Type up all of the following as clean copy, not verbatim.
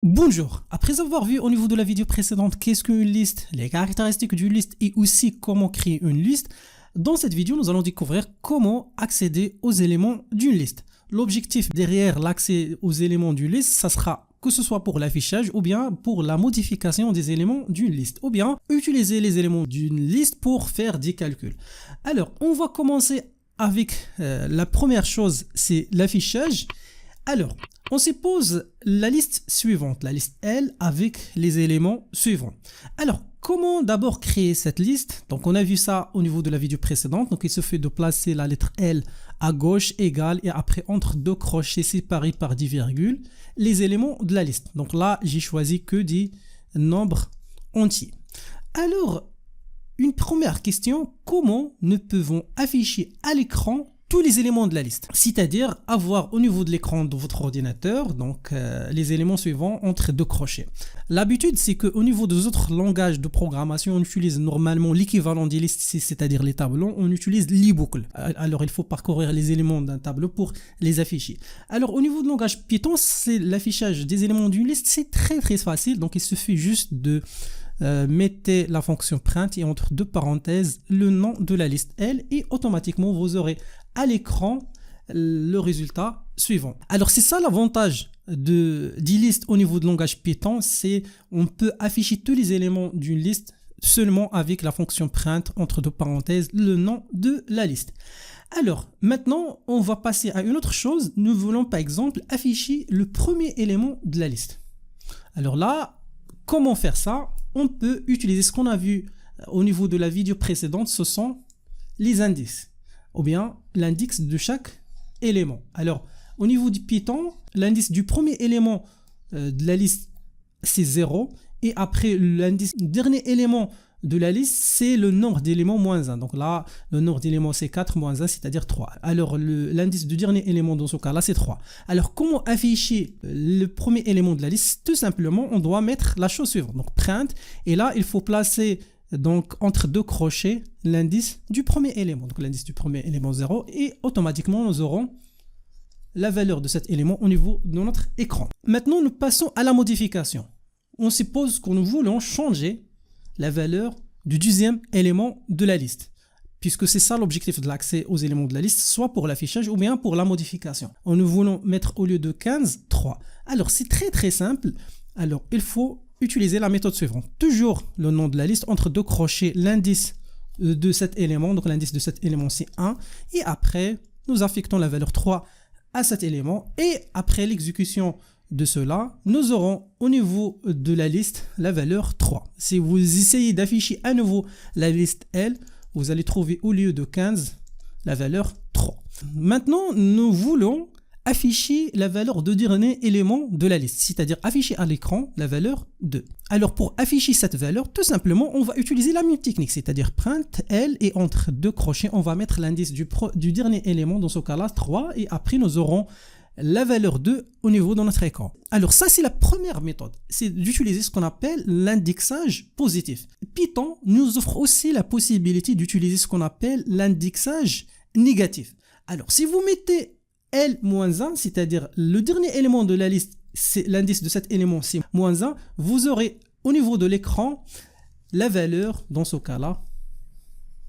Bonjour, après avoir vu au niveau de la vidéo précédente qu'est-ce qu'une liste, les caractéristiques d'une liste et aussi comment créer une liste, dans cette vidéo nous allons découvrir comment accéder aux éléments d'une liste. L'objectif derrière l'accès aux éléments d'une liste, ça sera que ce soit pour l'affichage ou bien pour la modification des éléments d'une liste ou bien utiliser les éléments d'une liste pour faire des calculs. Alors on va commencer avec la première chose, c'est l'affichage. Alors, on suppose la liste suivante, la liste L avec les éléments suivants. Alors, comment d'abord créer cette liste? Donc, on a vu ça au niveau de la vidéo précédente. Donc, il suffit de placer la lettre L à gauche, égale, et après, entre deux crochets séparés par des virgules, les éléments de la liste. Donc là, j'ai choisi que des nombres entiers. Alors, une première question, comment nous pouvons afficher à l'écran tous les éléments de la liste, c'est-à-dire avoir au niveau de l'écran de votre ordinateur donc les éléments suivants entre deux crochets. L'habitude c'est qu'au niveau des autres langages de programmation on utilise normalement l'équivalent des listes, c'est-à-dire les tableaux, on utilise les boucles. Alors il faut parcourir les éléments d'un tableau pour les afficher. Alors au niveau du langage Python, c'est l'affichage des éléments d'une liste, c'est très facile, donc il suffit juste de mettez la fonction print et entre deux parenthèses le nom de la liste L et automatiquement vous aurez à l'écran le résultat suivant. Alors c'est ça l'avantage des listes au niveau de langage Python, c'est on peut afficher tous les éléments d'une liste seulement avec la fonction print entre deux parenthèses le nom de la liste. Alors maintenant on va passer à une autre chose, nous voulons par exemple afficher le premier élément de la liste. Alors là, comment faire ça? On peut utiliser ce qu'on a vu au niveau de la vidéo précédente, ce sont les indices ou bien l'indice de chaque élément. Alors au niveau du Python, l'indice du premier élément de la liste c'est 0 et après l'indice du dernier élément de la liste c'est le nombre d'éléments moins 1. Donc là le nombre d'éléments c'est 4 moins 1 c'est-à-dire 3. Alors l'indice du dernier élément dans ce cas là c'est 3. Alors comment afficher le premier élément de la liste? Tout simplement on doit mettre la chose suivante, donc print, et là il faut placer donc entre deux crochets l'indice du premier élément, donc l'indice du premier élément 0 et automatiquement nous aurons la valeur de cet élément au niveau de notre écran. Maintenant nous passons à la modification. On suppose que nous voulons changer la valeur du deuxième élément de la liste, puisque c'est ça l'objectif de l'accès aux éléments de la liste, soit pour l'affichage ou bien pour la modification. Nous voulons mettre au lieu de 15, 3. Alors c'est très simple. Alors il faut utiliser la méthode suivante. Toujours le nom de la liste, entre deux crochets l'indice de cet élément, donc l'indice de cet élément c'est 1, et après nous affectons la valeur 3 à cet élément, et après l'exécution de cela, nous aurons au niveau de la liste la valeur 3. Si vous essayez d'afficher à nouveau la liste L, vous allez trouver au lieu de 15 la valeur 3. Maintenant, nous voulons afficher la valeur de dernier élément de la liste, c'est-à-dire afficher à l'écran la valeur 2. Alors pour afficher cette valeur, tout simplement, on va utiliser la même technique, c'est-à-dire print L et entre deux crochets, on va mettre l'indice du dernier élément, dans ce cas-là 3, et après nous aurons la valeur 2 au niveau de notre écran. Alors ça c'est la première méthode, c'est d'utiliser ce qu'on appelle l'indexage positif. Python nous offre aussi la possibilité d'utiliser ce qu'on appelle l'indexage négatif. Alors si vous mettez L-1, c'est-à-dire le dernier élément de la liste, c'est l'indice de cet élément c'est moins 1, vous aurez au niveau de l'écran la valeur, dans ce cas-là,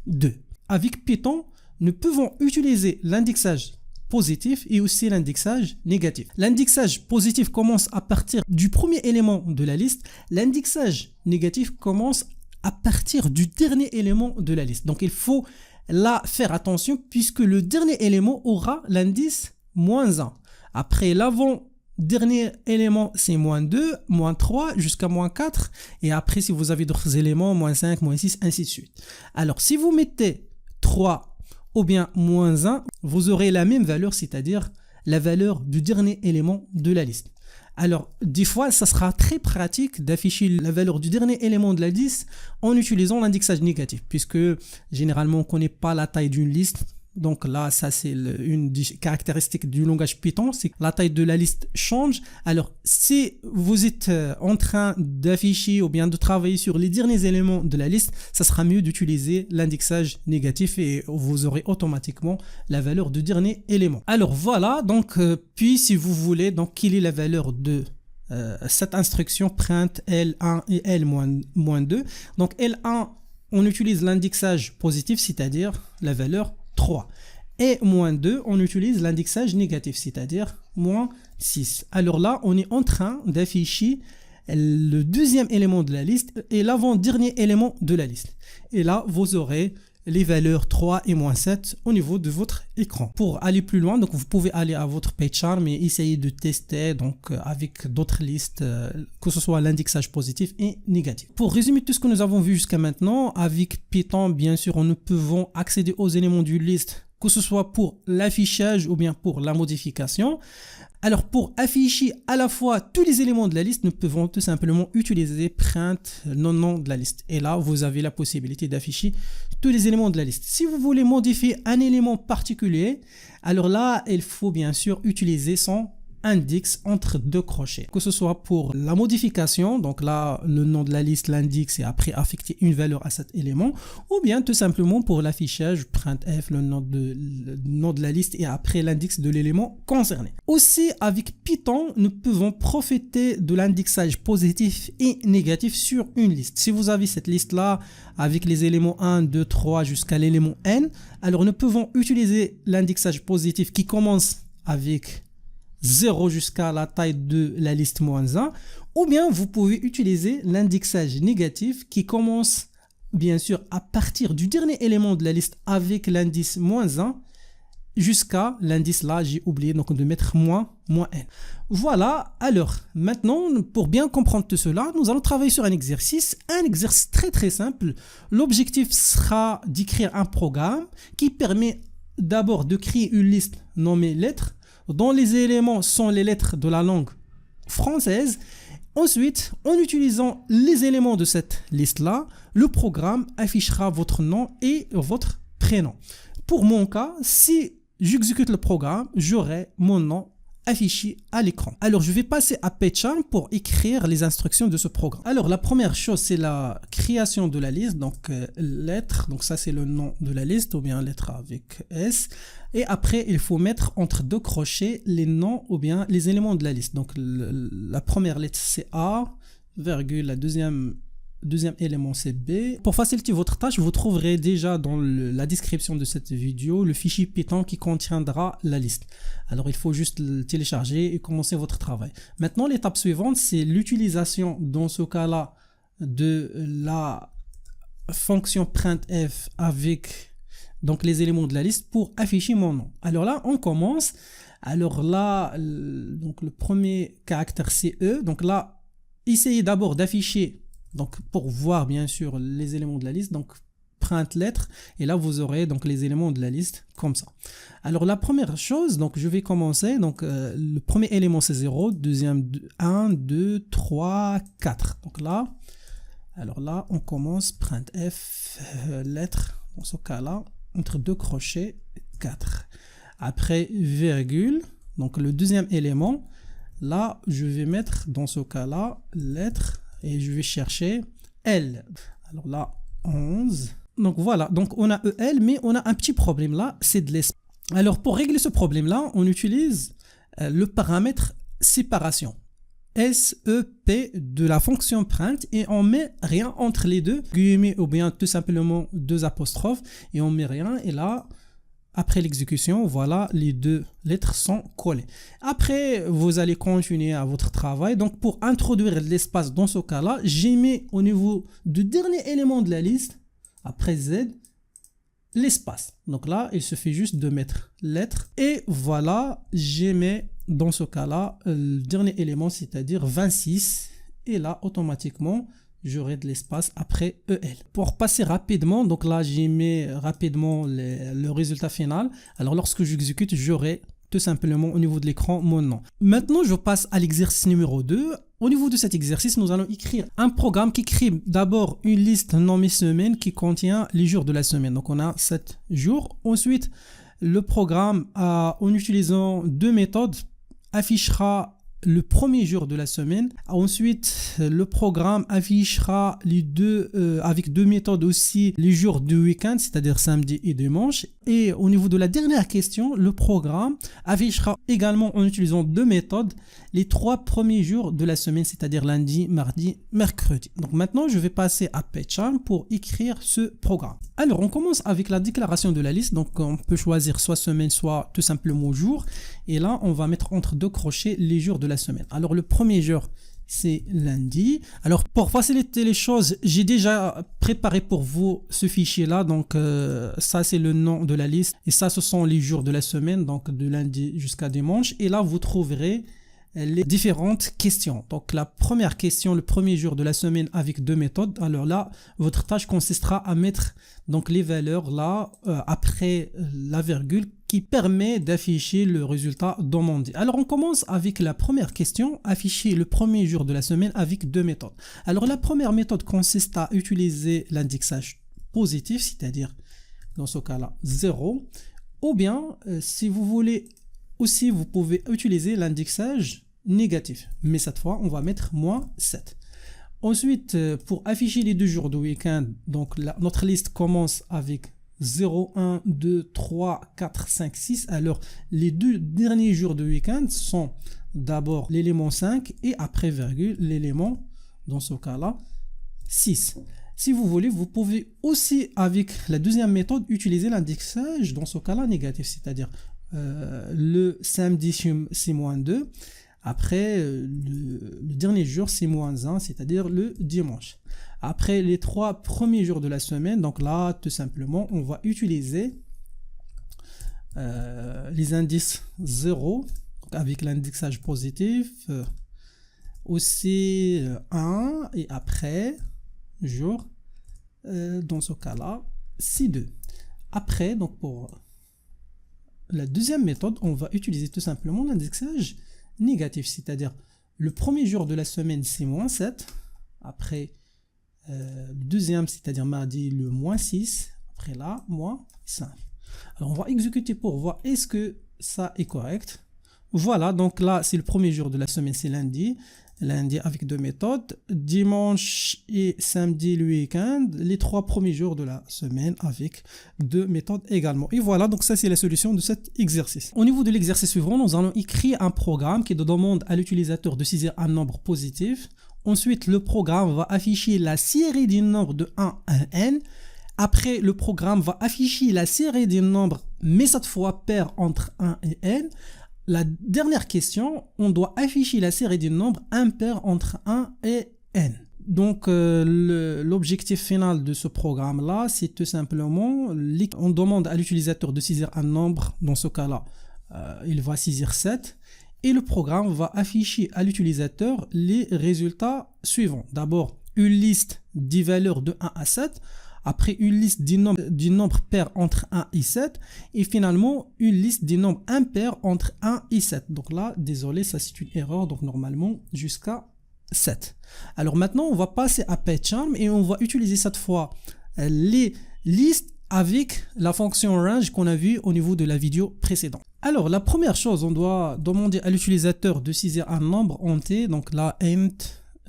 2. Avec Python, nous pouvons utiliser l'indexage positif et aussi l'indexage négatif. L'indexage positif commence à partir du premier élément de la liste, l'indexage négatif commence à partir du dernier élément de la liste. Donc il faut là faire attention puisque le dernier élément aura l'indice moins 1. Après l'avant-dernier élément c'est moins 2, moins 3 jusqu'à moins 4 et après si vous avez d'autres éléments moins 5, moins 6, ainsi de suite. Alors si vous mettez 3 ou bien moins 1, vous aurez la même valeur, c'est-à-dire la valeur du dernier élément de la liste. Alors, des fois, ça sera très pratique d'afficher la valeur du dernier élément de la liste en utilisant l'indexage négatif, puisque généralement, on ne connaît pas la taille d'une liste. Donc là, ça c'est une des caractéristiques du langage Python, c'est que la taille de la liste change. Alors si vous êtes en train d'afficher ou bien de travailler sur les derniers éléments de la liste, ça sera mieux d'utiliser l'indexage négatif et vous aurez automatiquement la valeur du dernier élément. Alors voilà, donc puis si vous voulez, donc quelle est la valeur de cette instruction print L1 et L-2. Donc L1, on utilise l'indexage positif, c'est-à-dire la valeur 3. Et -2, on utilise l'indexage négatif, c'est-à-dire -6. Alors là, on est en train d'afficher le deuxième élément de la liste et l'avant-dernier élément de la liste. Et là, vous aurez les valeurs 3 et -7 au niveau de votre écran. Pour aller plus loin, donc vous pouvez aller à votre PyCharm et essayer de tester avec d'autres listes, que ce soit l'indexage positif et négatif. Pour résumer tout ce que nous avons vu jusqu'à maintenant, avec Python, bien sûr, nous pouvons accéder aux éléments d'une liste, que ce soit pour l'affichage ou bien pour la modification. Alors pour afficher à la fois tous les éléments de la liste, nous pouvons tout simplement utiliser print le nom de la liste. Et là, vous avez la possibilité d'afficher tous les éléments de la liste. Si vous voulez modifier un élément particulier, alors là, il faut bien sûr utiliser son index entre deux crochets. Que ce soit pour la modification, donc là, le nom de la liste, l'index, et après affecter une valeur à cet élément, ou bien tout simplement pour l'affichage, printf, le nom de la liste, et après l'index de l'élément concerné. Aussi, avec Python, nous pouvons profiter de l'indexage positif et négatif sur une liste. Si vous avez cette liste-là, avec les éléments 1, 2, 3 jusqu'à l'élément n, alors nous pouvons utiliser l'indexage positif qui commence avec 0 jusqu'à la taille de la liste -1, ou bien vous pouvez utiliser l'indexage négatif qui commence bien sûr à partir du dernier élément de la liste avec l'indice -1 jusqu'à l'indice là, j'ai oublié donc de mettre -n. Voilà, alors maintenant pour bien comprendre tout cela, nous allons travailler sur un exercice très simple. L'objectif sera d'écrire un programme qui permet d'abord de créer une liste nommée lettres dont les éléments sont les lettres de la langue française. Ensuite, en utilisant les éléments de cette liste-là, le programme affichera votre nom et votre prénom. Pour mon cas, si j'exécute le programme, j'aurai mon nom affiché à l'écran. Alors, je vais passer à PyCharm pour écrire les instructions de ce programme. Alors, la première chose, c'est la création de la liste. Donc, lettres, donc ça, c'est le nom de la liste, ou bien lettre avec S. Et après, il faut mettre entre deux crochets les noms ou bien les éléments de la liste. Donc, la première lettre, c'est A, virgule, la deuxième élément, c'est B. Pour faciliter votre tâche, vous trouverez déjà dans la description de cette vidéo le fichier Python qui contiendra la liste. Alors, il faut juste le télécharger et commencer votre travail. Maintenant, l'étape suivante, c'est l'utilisation, dans ce cas-là, de la fonction printf avec donc les éléments de la liste pour afficher mon nom. Alors là, on commence. Alors là, donc le premier caractère, c'est E. Donc là, essayez d'abord d'afficher, donc pour voir bien sûr les éléments de la liste, donc print lettre, et là vous aurez donc les éléments de la liste comme ça. Alors la première chose, donc je vais commencer, donc le premier élément c'est 0, deuxième 1, 2, 3, 4. Donc là, alors là on commence printf lettre, dans ce cas-là, entre deux crochets 4. Après virgule, donc le deuxième élément, là je vais mettre dans ce cas-là lettre et je vais chercher L. Alors là 11. Donc voilà, donc on a EL, mais on a un petit problème là, c'est de l'espace. Alors pour régler ce problème là, on utilise le paramètre séparation. SEP de la fonction print et on met rien entre les deux guillemets ou bien tout simplement deux apostrophes et on met rien et là après l'exécution voilà les deux lettres sont collées. Après vous allez continuer à votre travail. Donc pour introduire de l'espace dans ce cas là, j'ai mis au niveau du dernier élément de la liste après Z l'espace. Donc là il suffit juste de mettre lettre et voilà j'ai mis dans ce cas-là, le dernier élément, c'est-à-dire 26. Et là, automatiquement, j'aurai de l'espace après EL. Pour passer rapidement, donc là, j'ai mis rapidement le résultat final. Alors, lorsque j'exécute, j'aurai tout simplement au niveau de l'écran mon nom. Maintenant, je passe à l'exercice numéro 2. Au niveau de cet exercice, nous allons écrire un programme qui crée d'abord une liste nommée semaine qui contient les jours de la semaine. Donc, on a 7 jours. Ensuite, le programme, en utilisant deux méthodes, affichera le premier jour de la semaine. Ensuite, le programme affichera les deux, avec deux méthodes aussi, les jours du week-end, c'est-à-dire samedi et dimanche. Et au niveau de la dernière question, le programme affichera également en utilisant deux méthodes, les trois premiers jours de la semaine, c'est-à-dire lundi, mardi, mercredi. Donc maintenant, je vais passer à PyCharm pour écrire ce programme. Alors, on commence avec la déclaration de la liste. Donc, on peut choisir soit semaine, soit tout simplement jour. Et là, on va mettre entre deux crochets les jours de la semaine. Alors, le premier jour, c'est lundi. Alors, pour faciliter les choses, j'ai déjà préparé pour vous ce fichier-là. Donc, ça, c'est le nom de la liste. Et ça, ce sont les jours de la semaine, donc de lundi jusqu'à dimanche. Et là, vous trouverez les différentes questions. Donc, la première question, le premier jour de la semaine avec deux méthodes. Alors là, votre tâche consistera à mettre donc les valeurs là après la virgule qui permet d'afficher le résultat demandé. Alors, on commence avec la première question, afficher le premier jour de la semaine avec deux méthodes. Alors, la première méthode consiste à utiliser l'indexage positif, c'est-à-dire dans ce cas-là 0, ou bien si vous voulez aussi, vous pouvez utiliser l'indexage négatif. Mais cette fois, on va mettre -7. Ensuite, pour afficher les deux jours de week-end, donc notre liste commence avec 0, 1, 2, 3, 4, 5, 6. Alors, les deux derniers jours de week-end sont d'abord l'élément 5 et après virgule, l'élément, dans ce cas-là, 6. Si vous voulez, vous pouvez aussi, avec la deuxième méthode, utiliser l'indexage, dans ce cas-là, négatif, c'est-à-dire le samedi c'est -2, après le dernier jour c'est -1, c'est-à-dire le dimanche. Après les trois premiers jours de la semaine, donc là tout simplement on va utiliser les indices 0 avec l'indexage positif, aussi 1 et après jour, dans ce cas-là c'est 2. Après, donc pour la deuxième méthode, on va utiliser tout simplement l'indexage négatif, c'est-à-dire le premier jour de la semaine c'est -7, après le deuxième, c'est-à-dire mardi, le -6, après là, -5. Alors on va exécuter pour voir est-ce que ça est correct. Voilà, donc là c'est le premier jour de la semaine, c'est lundi avec deux méthodes, dimanche et samedi le week-end, les trois premiers jours de la semaine avec deux méthodes également. Et voilà, donc ça c'est la solution de cet exercice. Au niveau de l'exercice suivant, nous allons écrire un programme qui demande à l'utilisateur de saisir un nombre positif. Ensuite, le programme va afficher la série des nombres de 1 à n. Après, le programme va afficher la série des nombres, mais cette fois paire entre 1 et n. La dernière question, on doit afficher la série des nombres impair entre 1 et n. Donc, l'objectif final de ce programme-là, c'est tout simplement, on demande à l'utilisateur de saisir un nombre, dans ce cas-là, il va saisir 7, et le programme va afficher à l'utilisateur les résultats suivants. D'abord, une liste des valeurs de 1 à 7, après une liste du nombre pair entre 1 et 7, et finalement une liste des nombres impairs entre 1 et 7. Donc là, désolé, ça c'est une erreur, donc normalement jusqu'à 7. Alors maintenant, on va passer à PyCharm et on va utiliser cette fois les listes avec la fonction range qu'on a vue au niveau de la vidéo précédente. Alors la première chose, on doit demander à l'utilisateur de saisir un nombre entier, donc là int,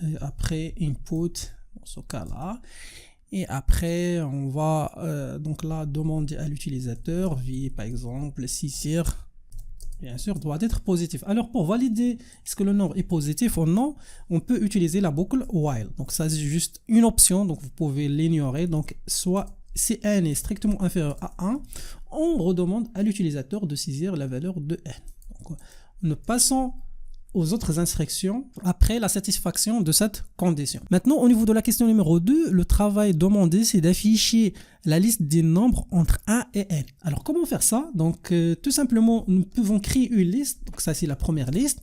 et après input, dans ce cas-là. Et après, on va donc là demander à l'utilisateur, par exemple, saisir, bien sûr, doit être positif. Alors pour valider est-ce que le nombre est positif ou non, on peut utiliser la boucle while. Donc ça c'est juste une option, donc vous pouvez l'ignorer. Donc soit si n est strictement inférieur à 1, on redemande à l'utilisateur de saisir la valeur de n. Donc nous passons aux autres instructions après la satisfaction de cette condition. Maintenant, au niveau de la question numéro 2, le travail demandé, c'est d'afficher la liste des nombres entre 1 et n. Alors, comment faire ça? Donc, tout simplement, nous pouvons créer une liste, donc ça c'est la première liste,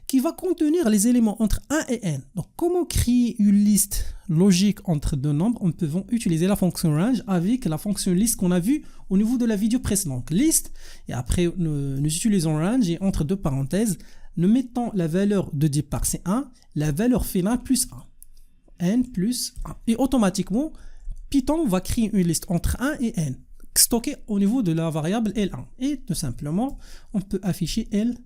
qui va contenir les éléments entre 1 et n. Donc, comment créer une liste logique entre deux nombres? Nous pouvons utiliser la fonction range avec la fonction list qu'on a vue au niveau de la vidéo précédente. List, et après, nous utilisons range et entre deux parenthèses, nous mettons la valeur de départ, c'est 1, la valeur finale plus 1. N plus 1. Et automatiquement, Python va créer une liste entre 1 et n, stockée au niveau de la variable L1. Et tout simplement, on peut afficher L1.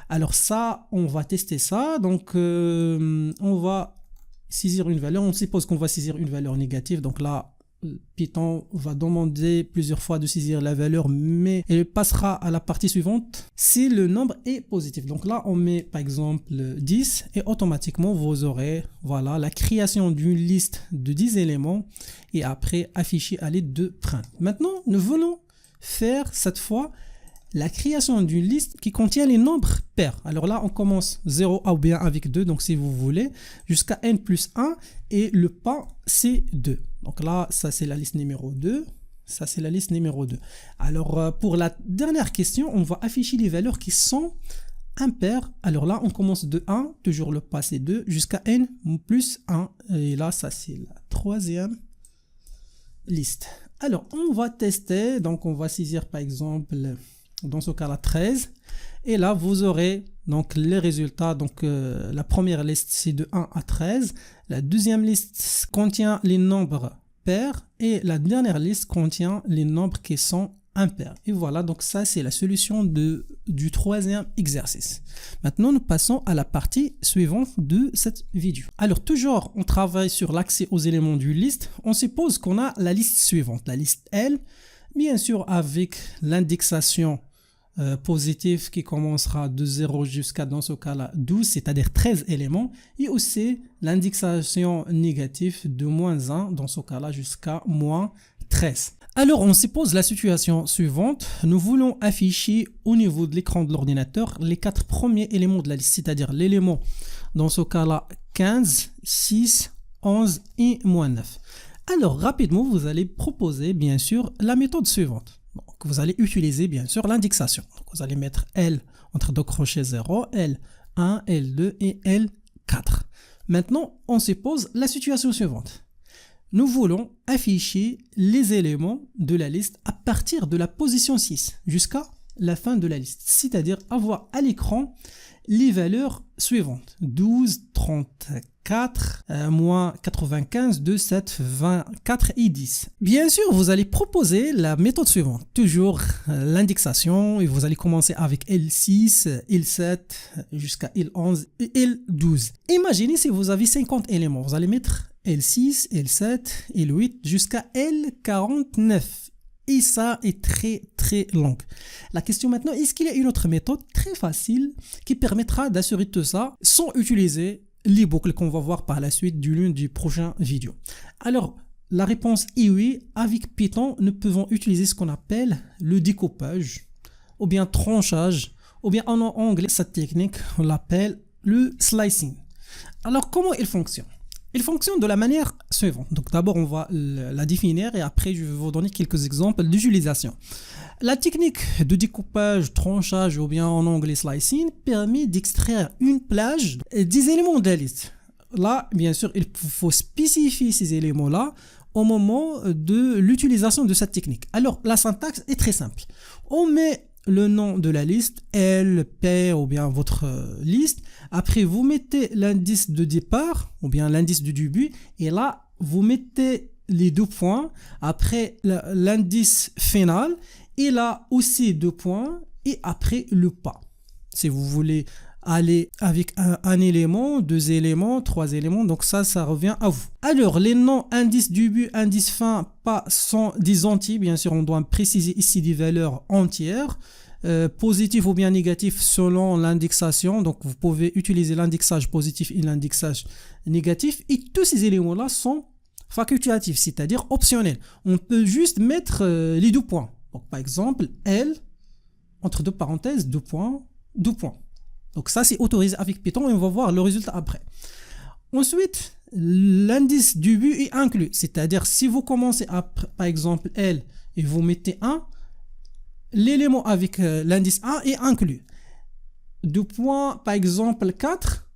Alors ça, on va tester ça. Donc, on va saisir une valeur. On suppose qu'on va saisir une valeur négative. Donc là, Python va demander plusieurs fois de saisir la valeur, mais elle passera à la partie suivante si le nombre est positif. Donc là, on met par exemple 10 et automatiquement, vous aurez voilà, la création d'une liste de 10 éléments et après affiché à l'aide de print. Maintenant, nous voulons faire cette fois la création d'une liste qui contient les nombres pairs. Alors là, on commence 0 ou bien avec 2, donc si vous voulez, jusqu'à n plus 1 et le pas c'est 2. Donc là, ça c'est la liste numéro 2, ça c'est la liste numéro 2. Alors pour la dernière question, on va afficher les valeurs qui sont impaires. Alors là, on commence de 1, toujours le pas c'est 2, jusqu'à n plus 1. Et là, ça c'est la troisième liste. Alors, on va tester, donc on va saisir par exemple dans ce cas-là 13 et là vous aurez donc les résultats. Donc la première liste c'est de 1 à 13, la deuxième liste contient les nombres pairs et la dernière liste contient les nombres qui sont impairs. Et voilà, donc ça c'est la solution du troisième exercice. Maintenant nous passons à la partie suivante de cette vidéo. Alors toujours on travaille sur l'accès aux éléments d'une liste. On suppose qu'on a la liste suivante, la liste L, bien sûr avec l'indexation positif qui commencera de 0 jusqu'à dans ce cas là 12, c'est-à-dire 13 éléments, et aussi l'indexation négative de moins 1 dans ce cas là jusqu'à moins 13. Alors on suppose la situation suivante, nous voulons afficher au niveau de l'écran de l'ordinateur les 4 premiers éléments de la liste, c'est-à-dire l'élément dans ce cas là 15, 6, 11 et moins 9. Alors rapidement vous allez proposer bien sûr la méthode suivante. Donc, vous allez utiliser bien sûr l'indexation. Vous allez mettre L entre deux crochets 0, L1, L2 et L4. Maintenant, on suppose la situation suivante. Nous voulons afficher les éléments de la liste à partir de la position 6 jusqu'à la fin de la liste. C'est-à-dire avoir à l'écran les valeurs suivantes. 12, 34, moins 95, 2, 7, 24 et 10. Bien sûr, vous allez proposer la méthode suivante. Toujours l'indexation et vous allez commencer avec L6, L7 jusqu'à L11 et L12. Imaginez si vous avez 50 éléments. Vous allez mettre L6, L7, L8 jusqu'à L49. Et ça est très long. La question maintenant, est-ce qu'il y a une autre méthode très facile qui permettra d'assurer tout ça sans utiliser les boucles qu'on va voir par la suite du l'une du prochain vidéo? Alors, la réponse est oui. Avec Python, nous pouvons utiliser ce qu'on appelle le découpage ou bien tranchage ou bien en anglais, cette technique, on l'appelle le slicing. Alors, comment il fonctionne? Il fonctionne de la manière suivante. Donc d'abord on va la définir et après je vais vous donner quelques exemples d'utilisation. La technique de découpage, tranchage ou bien en anglais slicing permet d'extraire une plage des éléments de la liste. Là bien sûr il faut spécifier ces éléments-là au moment de l'utilisation de cette technique. Alors la syntaxe est très simple. On met le nom de la liste, L, P ou bien votre liste. Après, vous mettez l'indice de départ ou bien l'indice de début et là, vous mettez les 2 points. Après, l'indice final et là aussi 2 points et après le pas. Si vous voulez aller avec un élément, 2 éléments, 3 éléments, donc ça revient à vous. Alors, les noms indice début, indice fin, pas sont des entiers, bien sûr, on doit préciser ici des valeurs entières, positif ou bien négatif selon l'indexation, donc vous pouvez utiliser l'indexage positif et l'indexage négatif, et tous ces éléments-là sont facultatifs, c'est-à-dire optionnels. On peut juste mettre les 2 points. Donc, par exemple, L, entre 2 parenthèses, 2 points, 2 points. Donc ça c'est autorisé avec Python et on va voir le résultat après. Ensuite, l'indice début est inclus, c'est-à-dire si vous commencez par exemple L et vous mettez 1, l'élément avec l'indice 1 est inclus. 2 points par exemple 4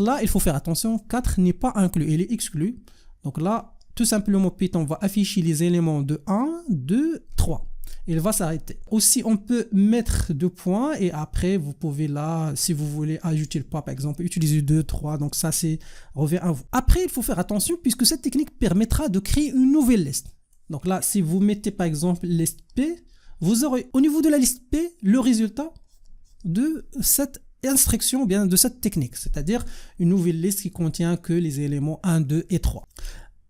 là il faut faire attention, 4 n'est pas inclus, il est exclu. Donc là tout simplement Python va afficher les éléments de 1, 2, 3. Il va s'arrêter. Aussi, on peut mettre 2 points et après, vous pouvez là, si vous voulez ajouter le pas, par exemple, utiliser 2, 3. Donc ça, revient à vous. Après, il faut faire attention puisque cette technique permettra de créer une nouvelle liste. Donc là, si vous mettez par exemple liste P, vous aurez au niveau de la liste P, le résultat de cette instruction, ou bien de cette technique, c'est-à-dire une nouvelle liste qui contient que les éléments 1, 2 et 3.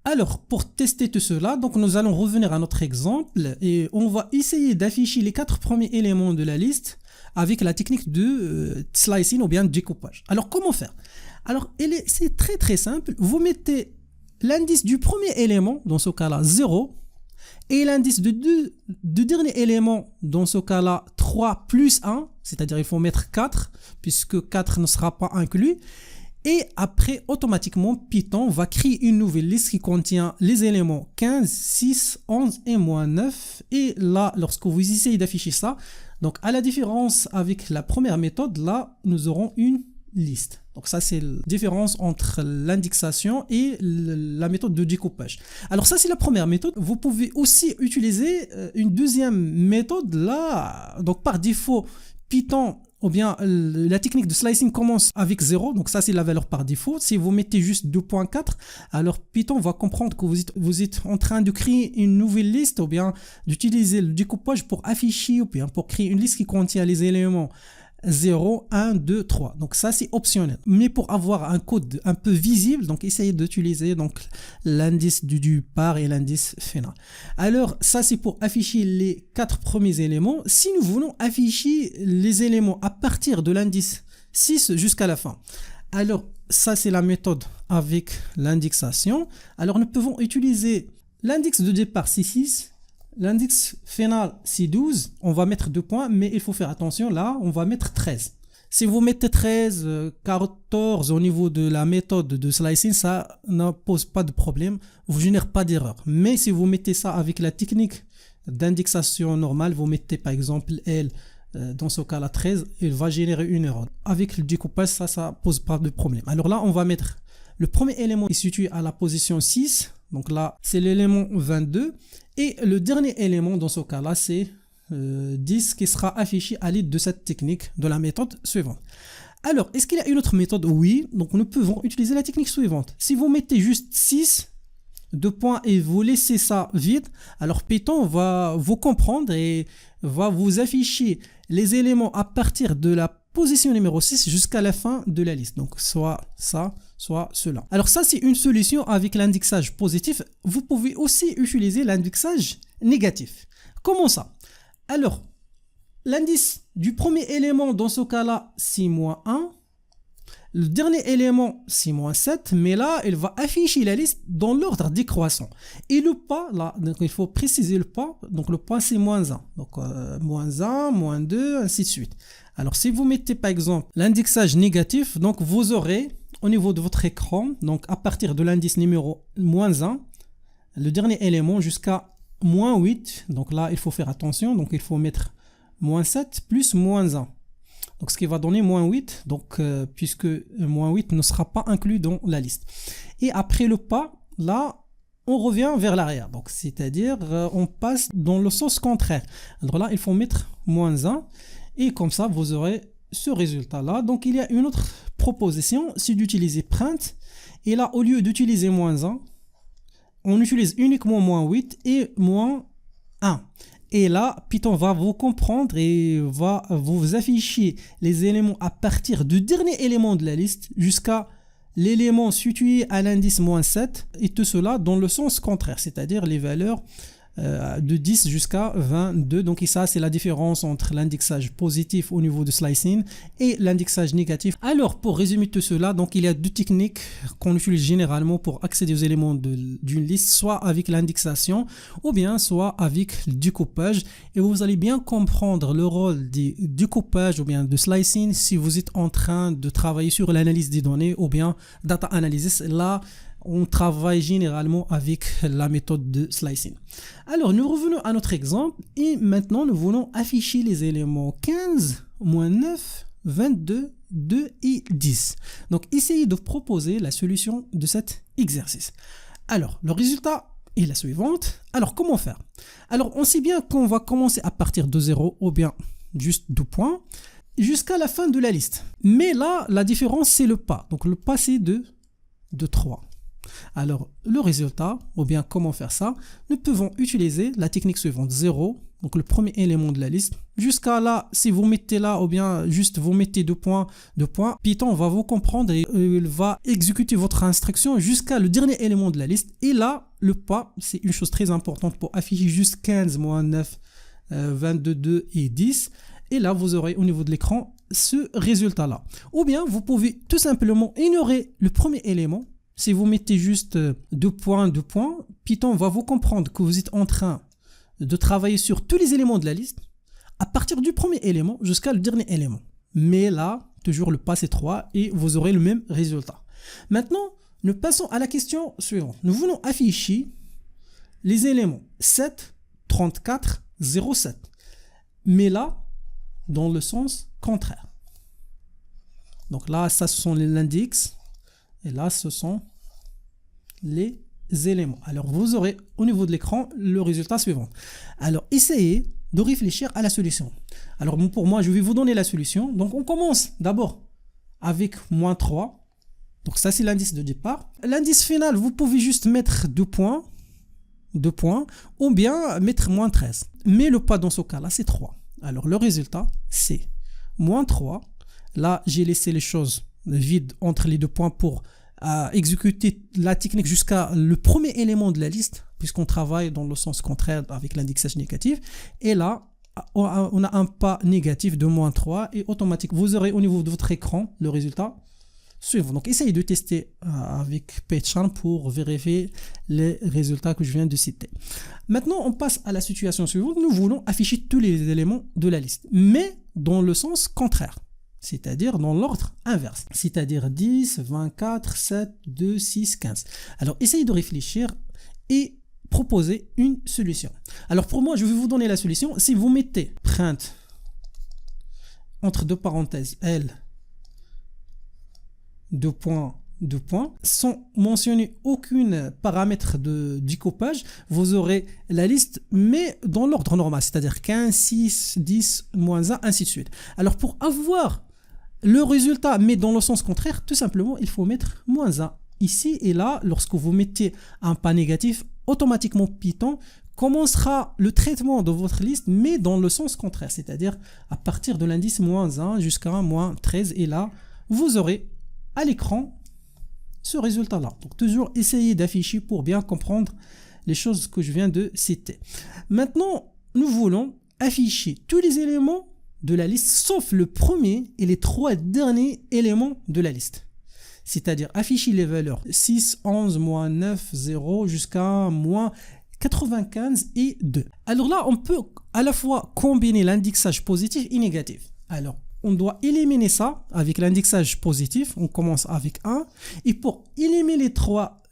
Alors, pour tester tout cela, donc nous allons revenir à notre exemple et on va essayer d'afficher les 4 premiers éléments de la liste avec la technique de slicing ou bien de découpage. Alors, comment faire? Alors, c'est très très simple. Vous mettez l'indice du premier élément, dans ce cas-là 0, et l'indice du dernier élément, dans ce cas-là 3 plus 1, c'est-à-dire il faut mettre 4, puisque 4 ne sera pas inclus. Et après, automatiquement, Python va créer une nouvelle liste qui contient les éléments 15, 6, 11 et moins 9. Et là, lorsque vous essayez d'afficher ça, donc à la différence avec la première méthode, là, nous aurons une liste. Donc ça, c'est la différence entre l'indexation et la méthode de découpage. Alors ça, c'est la première méthode. Vous pouvez aussi utiliser une deuxième méthode là. Donc par défaut, Python ou bien la technique de slicing commence avec 0, donc ça c'est la valeur par défaut. Si vous mettez juste 2.4, alors Python va comprendre que vous êtes en train de créer une nouvelle liste ou bien d'utiliser le découpage pour afficher ou bien pour créer une liste qui contient les éléments 0, 1, 2, 3. Donc ça c'est optionnel. Mais pour avoir un code un peu visible, donc essayez d'utiliser donc l'indice du par et l'indice final. Alors ça c'est pour afficher les 4 premiers éléments. Si nous voulons afficher les éléments à partir de l'indice 6 jusqu'à la fin, alors ça c'est la méthode avec l'indexation. Alors nous pouvons utiliser l'index de départ c'est 6. L'index final, c'est 12. On va mettre 2 points, mais il faut faire attention. Là, on va mettre 13. Si vous mettez 13, 14 au niveau de la méthode de slicing, ça ne pose pas de problème. Vous ne générez pas d'erreur. Mais si vous mettez ça avec la technique d'indexation normale, vous mettez par exemple L, dans ce cas-là 13, il va générer une erreur. Avec le découpage, ça ne pose pas de problème. Alors là, on va mettre le premier élément qui est situé à la position 6. Donc là, c'est l'élément 22. Et le dernier élément dans ce cas-là, c'est 10 qui sera affiché à l'aide de cette technique de la méthode suivante. Alors, est-ce qu'il y a une autre méthode? Oui, donc nous pouvons utiliser la technique suivante. Si vous mettez juste 6, 2 points et vous laissez ça vide, alors Python va vous comprendre et va vous afficher les éléments à partir de la position numéro 6 jusqu'à la fin de la liste. Donc, soit ça, soit cela. Alors ça, c'est une solution avec l'indexage positif. Vous pouvez aussi utiliser l'indexage négatif. Comment ça? Alors, l'indice du premier élément, dans ce cas-là, c'est moins 1. Le dernier élément, c'est moins 7. Mais là, il va afficher la liste dans l'ordre décroissant. Et le pas, là, donc il faut préciser le pas. Donc le pas, c'est moins 1. Donc moins 1, moins 2, ainsi de suite. Alors, si vous mettez par exemple l'indexage négatif, donc vous aurez au niveau de votre écran, donc à partir de l'indice numéro moins 1, le dernier élément jusqu'à moins 8. Donc là, il faut faire attention. Donc il faut mettre moins 7 plus moins 1. Donc ce qui va donner moins 8. Donc puisque moins 8 ne sera pas inclus dans la liste. Et après le pas, là, on revient vers l'arrière. Donc c'est-à-dire on passe dans le sens contraire. Alors là, il faut mettre moins 1. Et comme ça, vous aurez ce résultat-là. Donc, il y a une autre proposition, c'est d'utiliser print. Et là, au lieu d'utiliser moins 1, on utilise uniquement moins 8 et moins 1. Et là, Python va vous comprendre et va vous afficher les éléments à partir du dernier élément de la liste jusqu'à l'élément situé à l'indice moins 7. Et tout cela dans le sens contraire, c'est-à-dire les valeurs de 10 jusqu'à 22. Donc ça, c'est la différence entre l'indexage positif au niveau de slicing et l'indexage négatif. Alors, pour résumer tout cela, donc il y a deux techniques qu'on utilise généralement pour accéder aux éléments d'une liste, soit avec l'indexation ou bien soit avec le découpage. Et vous allez bien comprendre le rôle du découpage ou bien de slicing si vous êtes en train de travailler sur l'analyse des données ou bien data analysis. Là, on travaille généralement avec la méthode de slicing. Alors, nous revenons à notre exemple et maintenant, nous voulons afficher les éléments 15, moins 9, 22, 2 et 10. Donc, essayez de proposer la solution de cet exercice. Alors, le résultat est la suivante. Alors, comment faire? Alors, on sait bien qu'on va commencer à partir de 0 ou bien juste 2 points jusqu'à la fin de la liste. Mais là, la différence, c'est le pas. Donc, le pas, c'est de 3. Alors, le résultat, ou bien comment faire ça, nous pouvons utiliser la technique suivante, 0, donc le premier élément de la liste. Jusqu'à là, si vous mettez là ou bien juste vous mettez deux points, Python va vous comprendre et il va exécuter votre instruction jusqu'à le dernier élément de la liste. Et là, le pas, c'est une chose très importante pour afficher juste 15, moins 9, 22, 2 et 10. Et là, vous aurez au niveau de l'écran ce résultat-là. Ou bien, vous pouvez tout simplement ignorer le premier élément. Si vous mettez juste deux points, Python va vous comprendre que vous êtes en train de travailler sur tous les éléments de la liste à partir du premier élément jusqu'à le dernier élément. Mais là, toujours le passé 3 et vous aurez le même résultat. Maintenant, nous passons à la question suivante. Nous voulons afficher les éléments 7, 34, 07. Mais là, dans le sens contraire. Donc là, ça, ce sont l'index. Et là, ce sont les éléments. Alors, vous aurez au niveau de l'écran le résultat suivant. Alors, essayez de réfléchir à la solution. Alors, pour moi, je vais vous donner la solution. Donc, on commence d'abord avec moins 3. Donc, ça, c'est l'indice de départ. L'indice final, vous pouvez juste mettre 2 points, ou bien mettre moins 13. Mais le pas dans ce cas-là, c'est 3. Alors, le résultat, c'est moins 3. Là, j'ai laissé les choses vides entre les 2 points pour exécuter la technique jusqu'à le premier élément de la liste, puisqu'on travaille dans le sens contraire avec l'indexage négatif. Et là, on a un pas négatif de moins 3 et automatiquement, vous aurez au niveau de votre écran le résultat suivant. Donc, essayez de tester avec PyCharm pour vérifier les résultats que je viens de citer. Maintenant, on passe à la situation suivante. Nous voulons afficher tous les éléments de la liste, mais dans le sens contraire. C'est-à-dire dans l'ordre inverse, c'est-à-dire 10, 24, 7, 2, 6, 15. Alors, essayez de réfléchir et proposer une solution. Alors, pour moi, je vais vous donner la solution. Si vous mettez print entre deux parenthèses L, 2 points, sans mentionner aucun paramètre de découpage, vous aurez la liste, mais dans l'ordre normal, c'est-à-dire 15, 6, 10, moins 1, ainsi de suite. Alors, pour avoir le résultat, mais dans le sens contraire, tout simplement, il faut mettre moins 1 ici et là. Lorsque vous mettez un pas négatif, automatiquement Python commencera le traitement de votre liste, mais dans le sens contraire, c'est-à-dire à partir de l'indice moins 1 jusqu'à moins 13. Et là, vous aurez à l'écran ce résultat-là. Donc, toujours essayer d'afficher pour bien comprendre les choses que je viens de citer. Maintenant, nous voulons afficher tous les éléments de la liste, sauf le premier et les 3 derniers éléments de la liste. C'est-à-dire afficher les valeurs 6, 11, moins 9, 0 jusqu'à moins 95 et 2. Alors là, on peut à la fois combiner l'indexage positif et négatif. Alors, on doit éliminer ça avec l'indexage positif. On commence avec 1. Et pour éliminer les 3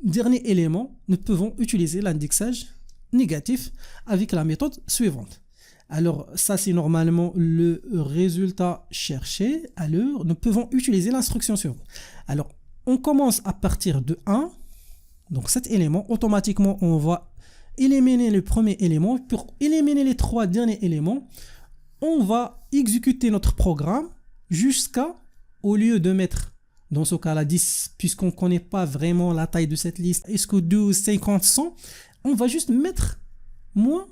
derniers éléments, nous pouvons utiliser l'indexage négatif avec la méthode suivante. Alors, ça, c'est normalement le résultat cherché. Alors, nous pouvons utiliser l'instruction suivante. Alors, on commence à partir de 1. Donc, cet élément, automatiquement, on va éliminer le premier élément. Pour éliminer les 3 derniers éléments, on va exécuter notre programme jusqu'à, au lieu de mettre, dans ce cas-là, 10, puisqu'on ne connaît pas vraiment la taille de cette liste, est-ce que 12, 50, 100, on va juste mettre moins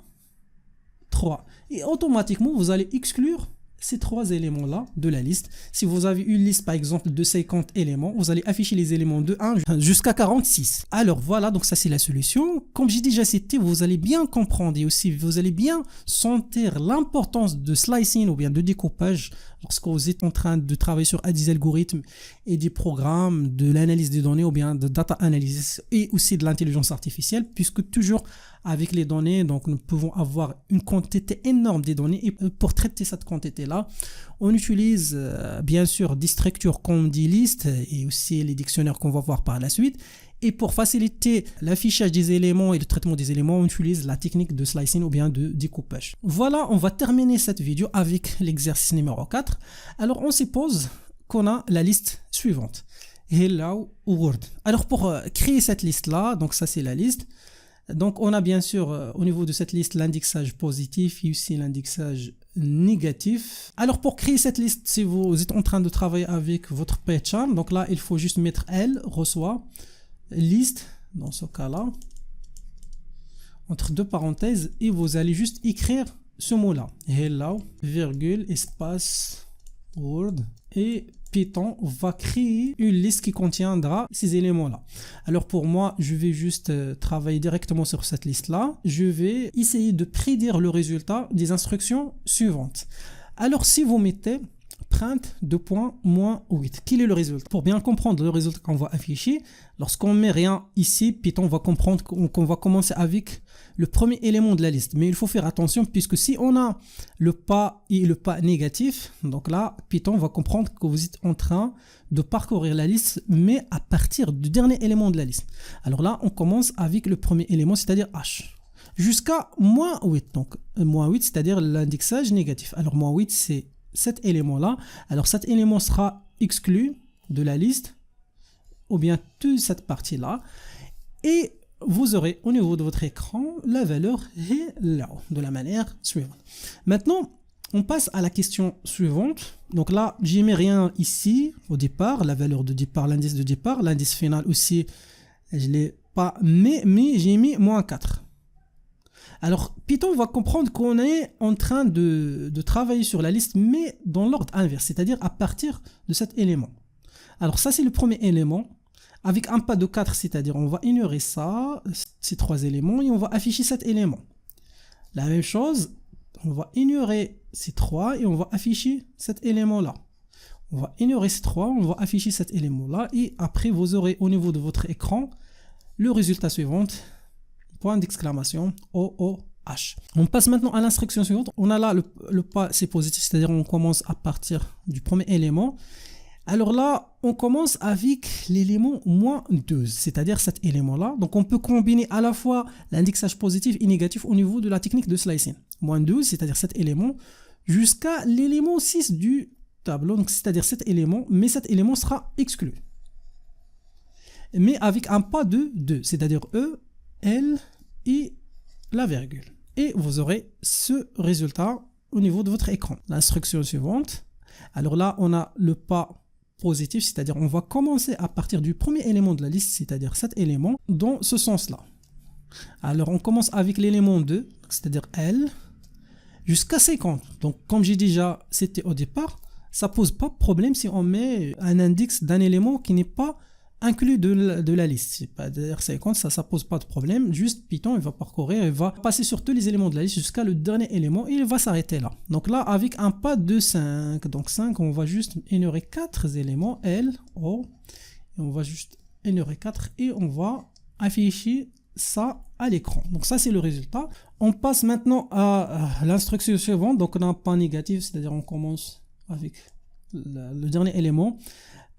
3. Et automatiquement, vous allez exclure ces 3 éléments-là de la liste. Si vous avez une liste, par exemple, de 50 éléments, vous allez afficher les éléments de 1 jusqu'à 46. Alors voilà, donc ça c'est la solution. Comme j'ai déjà cité, vous allez bien comprendre et aussi vous allez bien sentir l'importance de slicing ou bien de découpage lorsque vous êtes en train de travailler sur des algorithmes et des programmes de l'analyse des données ou bien de data analysis et aussi de l'intelligence artificielle, puisque toujours avec les données, donc nous pouvons avoir une quantité énorme de données et pour traiter cette quantité-là, on utilise bien sûr des structures comme des listes et aussi les dictionnaires qu'on va voir par la suite. Et pour faciliter l'affichage des éléments et le traitement des éléments, on utilise la technique de slicing ou bien de découpage. Voilà, on va terminer cette vidéo avec l'exercice numéro 4. Alors, on suppose qu'on a la liste suivante. Hello World. Alors, pour créer cette liste-là, donc ça c'est la liste. Donc, on a bien sûr au niveau de cette liste l'indexage positif et aussi l'indexage négatif. Alors, pour créer cette liste, si vous êtes en train de travailler avec votre PyCharm, donc là, il faut juste mettre L, reçoit, liste, dans ce cas-là. entre deux parenthèses et vous allez juste écrire ce mot-là. Hello, virgule, espace, word. Et Python va créer une liste qui contiendra ces éléments-là. Alors pour moi, je vais juste travailler directement sur cette liste-là. Je vais essayer de prédire le résultat des instructions suivantes. Alors si vous mettez print -8, quel est le résultat? Pour bien comprendre le résultat qu'on va afficher, lorsqu'on met rien ici, Python va comprendre qu'on va commencer avec le premier élément de la liste. Mais il faut faire attention puisque si on a le pas et le pas négatif, donc là, Python va comprendre que vous êtes en train de parcourir la liste, mais à partir du dernier élément de la liste. Alors là, on commence avec le premier élément, c'est-à-dire H, jusqu'à -8. Donc -8, c'est-à-dire l'indexage négatif. Alors -8, c'est cet élément-là. Alors cet élément sera exclu de la liste, ou bien toute cette partie-là. Et vous aurez au niveau de votre écran la valeur hello de la manière suivante. Maintenant, on passe à la question suivante. Donc là, j'ai mis rien ici au départ, la valeur de départ, l'indice de départ, l'indice final aussi, je ne l'ai pas mis, mais j'ai mis -4. Alors, Python va comprendre qu'on est en train de travailler sur la liste, mais dans l'ordre inverse, c'est-à-dire à partir de cet élément. Alors ça, c'est le premier élément. Avec un pas de 4, c'est-à-dire on va ignorer ça, ces trois éléments, et on va afficher cet élément. La même chose, on va ignorer ces trois et on va afficher cet élément-là. On va ignorer ces trois, on va afficher cet élément-là, et après vous aurez au niveau de votre écran le résultat suivant, point d'exclamation, OOH. On passe maintenant à l'instruction suivante. On a là le pas, c'est positif, c'est-à-dire on commence à partir du premier élément. Alors là, on commence avec l'élément -12, c'est-à-dire cet élément-là. Donc on peut combiner à la fois l'indexage positif et négatif au niveau de la technique de slicing. -12, c'est-à-dire cet élément, jusqu'à l'élément 6 du tableau, donc c'est-à-dire cet élément, mais cet élément sera exclu. Mais avec un pas de 2, c'est-à-dire E, L et la virgule. Et vous aurez ce résultat au niveau de votre écran. L'instruction suivante. Alors là, on a le pas positif, c'est-à-dire on va commencer à partir du premier élément de la liste, c'est-à-dire cet élément, dans ce sens-là. Alors on commence avec l'élément 2, c'est-à-dire L, jusqu'à 50. Donc comme j'ai déjà cité au départ, ça pose pas de problème si on met un index d'un élément qui n'est pas inclus de la liste. C'est-à-dire 50, ça pose pas de problème. Juste Python, il va parcourir, il va passer sur tous les éléments de la liste jusqu'à le dernier élément et il va s'arrêter là. Donc là, avec un pas de 5, donc 5, on va juste ignorer 4 éléments, L, O, et on va juste ignorer 4 et on va afficher ça à l'écran. Donc ça, c'est le résultat. On passe maintenant à l'instruction suivante. Donc on a un pas négatif, c'est-à-dire on commence avec le dernier élément.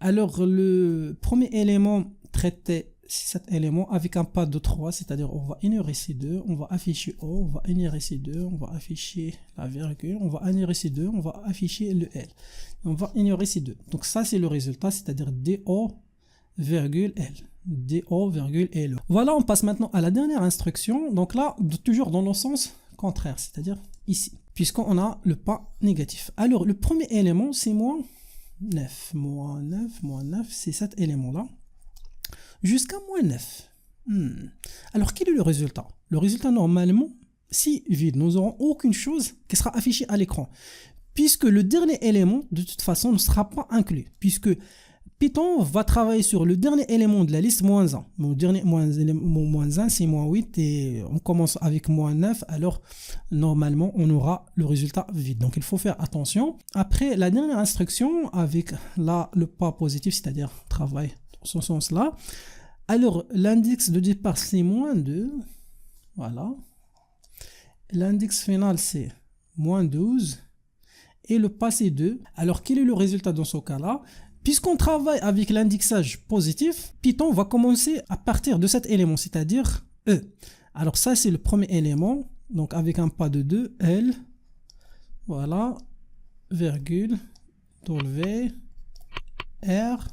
Alors, le premier élément traité, c'est cet élément avec un pas de 3, c'est-à-dire on va ignorer ces deux, on va afficher O, on va ignorer ces deux, on va afficher la virgule, on va ignorer ces deux, on va afficher le L. On va ignorer ces deux. Donc ça, c'est le résultat, c'est-à-dire DO, virgule L. DO, virgule L. Voilà, on passe maintenant à la dernière instruction. Donc là, toujours dans le sens contraire, c'est-à-dire ici, puisqu'on a le pas négatif. Alors, le premier élément, c'est -9, -9, c'est cet élément-là, jusqu'à -9. Alors, quel est le résultat? Le résultat, normalement, si vide, nous n'aurons aucune chose qui sera affichée à l'écran, puisque le dernier élément, de toute façon, ne sera pas inclus, puisque Python va travailler sur le dernier élément de la liste, -1. Le dernier -1, c'est -8 et on commence avec -9. Alors, normalement, on aura le résultat vide. Donc, il faut faire attention. Après, la dernière instruction, avec là, le pas positif, c'est-à-dire travail dans ce sens-là. Alors, l'index de départ, c'est -2. Voilà. L'index final, c'est -12. Et le pas, c'est 2. Alors, quel est le résultat dans ce cas-là? Puisqu'on travaille avec l'indexage positif, Python va commencer à partir de cet élément, c'est-à-dire E. Alors ça, c'est le premier élément, donc avec un pas de 2, L, voilà, virgule, W, R,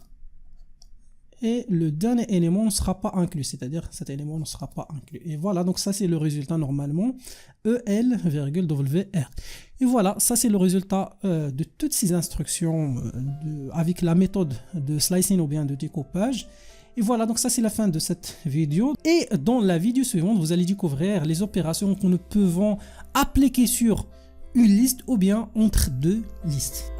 et le dernier élément ne sera pas inclus, c'est-à-dire cet élément ne sera pas inclus. Et voilà, donc ça c'est le résultat normalement, EL, virgule, WR. Et voilà, ça c'est le résultat de toutes ces instructions avec la méthode de slicing ou bien de découpage. Et voilà, donc ça c'est la fin de cette vidéo. Et dans la vidéo suivante, vous allez découvrir les opérations que nous pouvons appliquer sur une liste ou bien entre deux listes.